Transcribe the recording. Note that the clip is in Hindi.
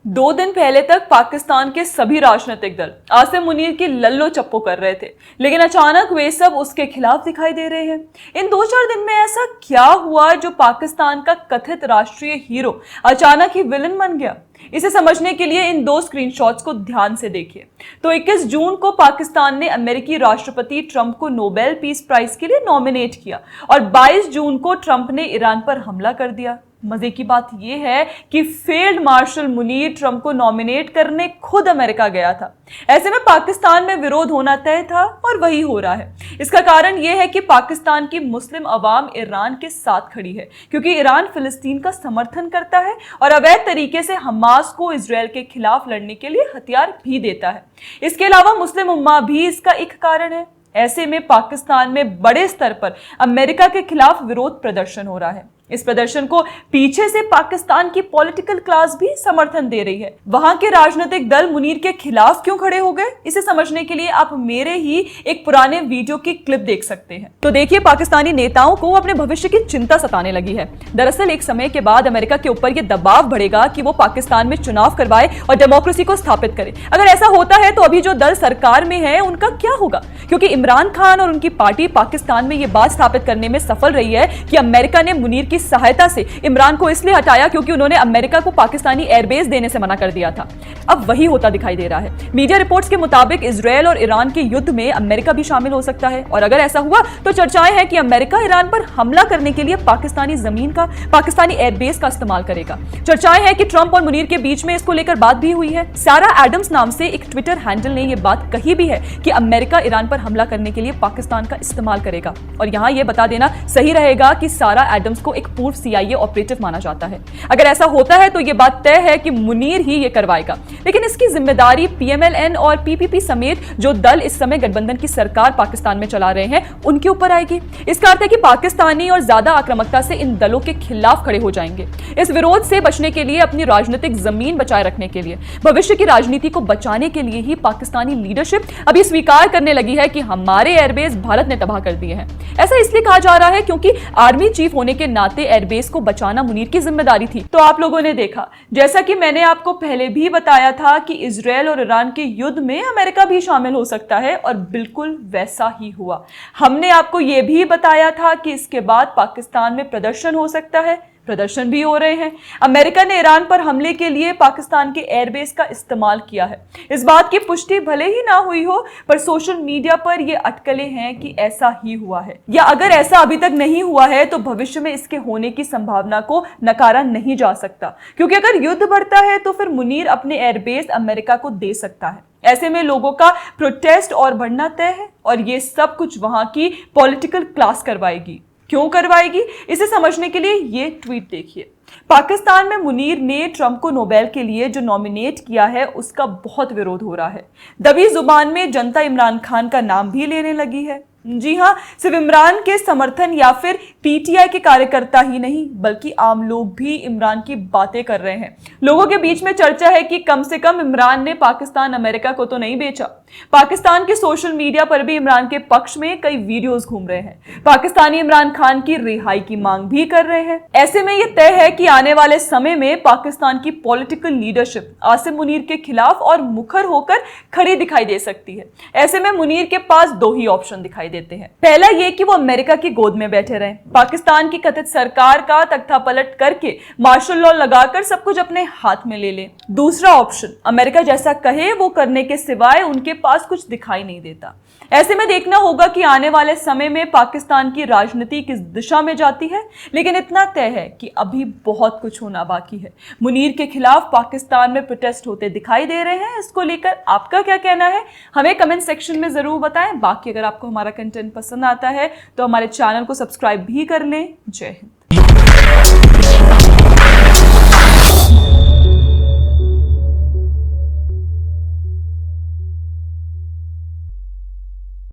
2 दिन पहले तक पाकिस्तान के सभी राजनीतिक दल आसिम मुनीर की लल्लो चप्पो कर रहे थे, लेकिन अचानक वे सब उसके खिलाफ दिखाई दे रहे हैं। इन 2-4 दिन में ऐसा क्या हुआ जो पाकिस्तान का कथित राष्ट्रीय हीरो अचानक ही विलन बन गया? इसे समझने के लिए इन 2 स्क्रीनशॉट्स को ध्यान से देखिए। तो 21 जून को पाकिस्तान ने अमेरिकी राष्ट्रपति ट्रंप को नोबेल पीस प्राइज के लिए नॉमिनेट किया और 22 जून को ट्रंप ने ईरान पर हमला कर दिया। मजे की बात यह है कि फील्ड मार्शल मुनीर ट्रंप को नॉमिनेट करने खुद अमेरिका गया था। ऐसे में पाकिस्तान में विरोध होना तय था और वही हो रहा है। इसका कारण यह है कि पाकिस्तान की मुस्लिम अवाम ईरान के साथ खड़ी है, क्योंकि ईरान फिलिस्तीन का समर्थन करता है और अवैध तरीके से हमास को इजरायल के खिलाफ लड़ने के लिए हथियार भी देता है। इसके अलावा मुस्लिम उम्मा भी इसका एक कारण है। ऐसे में पाकिस्तान में बड़े स्तर पर अमेरिका के खिलाफ विरोध प्रदर्शन हो रहा है। इस प्रदर्शन को पीछे से पाकिस्तान की पॉलिटिकल क्लास भी समर्थन दे रही है। वहां के राजनीतिक दल मुनीर के खिलाफ क्यों खड़े हो गए, इसे समझने के लिए आप मेरे ही एक पुराने वीडियो की क्लिप देख सकते हैं। तो देखिए, पाकिस्तानी नेताओं को अपने भविष्य की चिंता सताने लगी है। दरअसल एक समय के बाद अमेरिका के ऊपर यह दबाव बढ़ेगा कि वो पाकिस्तान में चुनाव करवाए और डेमोक्रेसी को स्थापित करे। अगर ऐसा होता है तो अभी जो दल सरकार में है उनका क्या होगा? क्योंकि इमरान खान और उनकी पार्टी पाकिस्तान में यह बात स्थापित करने में सफल रही है कि अमेरिका ने मुनीर की सहायता से इमरान को इसलिए हटाया क्योंकि उन्होंने अमेरिका को पाकिस्तानी एयरबेस देने से मना कर दिया था। अब वही होता दिखाई दे रहा है। मीडिया रिपोर्ट्स के मुताबिक इजरायल और ईरान के युद्ध में अमेरिका भी शामिल हो सकता है, और अगर ऐसा हुआ तो चर्चाएं हैं कि अमेरिका ईरान पर हमला करने के लिए पाकिस्तानी जमीन का, पाकिस्तानी एयरबेस का इस्तेमाल करेगा। चर्चाएं हैं कि ट्रंप और मुनीर के बीच में इसको लेकर बात भी हुई है। सारा एडम्स नाम से एक ट्विटर हैंडल ने यह बात कही भी है कि अमेरिका ईरान पर हमला करने के लिए पाकिस्तान का इस्तेमाल करेगा। और यहां यह बता देना सही रहेगा कि सारा एडम्स को एक पूर्व CIA ऑपरेटिव माना जाता है। अगर ऐसा होता है तो यह बात तय है कि मुनीर ही यह करवाएगा, लेकिन इसकी जिम्मेदारी PMLN और PPP समेत जो दल इस समय गठबंधन की सरकार पाकिस्तान में चला रहे हैं उनके ऊपर आएगी। इसका अर्थ है कि पाकिस्तानी और ज्यादा आक्रामकता से इन दलों के खिलाफ खड़े हो जाएंगे। इस विरोध से बचने के लिए, अपनी राजनीतिक जमीन बचाए रखने के लिए, भविष्य की राजनीति को बचाने के लिए ही पाकिस्तानी लीडरशिप अभी स्वीकार करने लगी है कि हमारे एयरबेस भारत ने तबाह कर दिए हैं। ऐसा इसलिए कहा जा रहा है क्योंकि आर्मी चीफ होने के नाते एयरबेस को बचाना मुनीर की जिम्मेदारी थी। तो आप लोगों ने देखा, जैसा कि मैंने आपको पहले भी बताया था कि इजरायल और ईरान के युद्ध में अमेरिका भी शामिल हो सकता है, और बिल्कुल वैसा ही हुआ। हमने आपको यह भी बताया था कि इसके बाद पाकिस्तान में प्रदर्शन हो सकता है। प्रदर्शन भी हो रहे हैं। अमेरिका ने ईरान पर हमले के लिए पाकिस्तान के एयरबेस का इस्तेमाल किया है। इस बात की पुष्टि भले ही ना हुई हो, पर सोशल मीडिया पर यह अटकलें हैं कि ऐसा ही हुआ है, या अगर ऐसा अभी तक नहीं हुआ है तो भविष्य में इसके होने की संभावना को नकारा नहीं जा सकता, क्योंकि अगर युद्ध बढ़ता है तो फिर मुनीर अपने एयरबेस अमेरिका को दे सकता है। ऐसे में लोगों का प्रोटेस्ट और बढ़ना तय है, और ये सब कुछ वहां की पॉलिटिकल क्लास करवाएगी। क्यों करवाएगी, इसे समझने के लिए ये ट्वीट देखिए। पाकिस्तान में मुनीर ने ट्रंप को नोबेल के लिए जो नॉमिनेट किया है उसका बहुत विरोध हो रहा है। दबी जुबान में जनता इमरान खान का नाम भी लेने लगी है। जी हां, सिर्फ इमरान के समर्थन या फिर PTI के कार्यकर्ता ही नहीं, बल्कि आम लोग भी इमरान की बातें कर रहे हैं। लोगों के बीच में चर्चा है कि कम से कम इमरान ने पाकिस्तान अमेरिका को तो नहीं बेचा। पाकिस्तान के सोशल मीडिया पर भी इमरान के पक्ष में कई वीडियोस घूम रहे हैं। पाकिस्तानी इमरान खान की रिहाई की मांग भी कर रहे हैं। ऐसे में यह तय है कि आने वाले समय में पाकिस्तान की पॉलिटिकल लीडरशिप आसिम मुनीर के खिलाफ और मुखर होकर खड़ी दिखाई दे सकती है। ऐसे में मुनीर के पास 2 ही ऑप्शन दिखाई देते हैं। पहला ये कि वो अमेरिका की गोद में बैठे रहें, पाकिस्तान की कथित सरकार का तख्ता पलट करके मार्शल लॉ लगाकर सब कुछ अपने हाथ में ले लें। दूसरा ऑप्शन, अमेरिका जैसा कहे वो करने के सिवाय उनके पास कुछ दिखाई नहीं देता। ऐसे में देखना होगा कि आने वाले समय में पाकिस्तान की राजनीति किस दिशा में जाती है, लेकिन इतना तय है कि अभी बहुत कुछ होना बाकी है। मुनीर के खिलाफ पाकिस्तान में प्रोटेस्ट होते दिखाई दे रहे हैं। इसको लेकर आपका क्या कहना है, हमें कमेंट सेक्शन में जरूर बताएं। बाकी अगर आपको हमारा कंटेंट पसंद आता है तो हमारे चैनल को सब्सक्राइब भी कर लें। जय हिंद।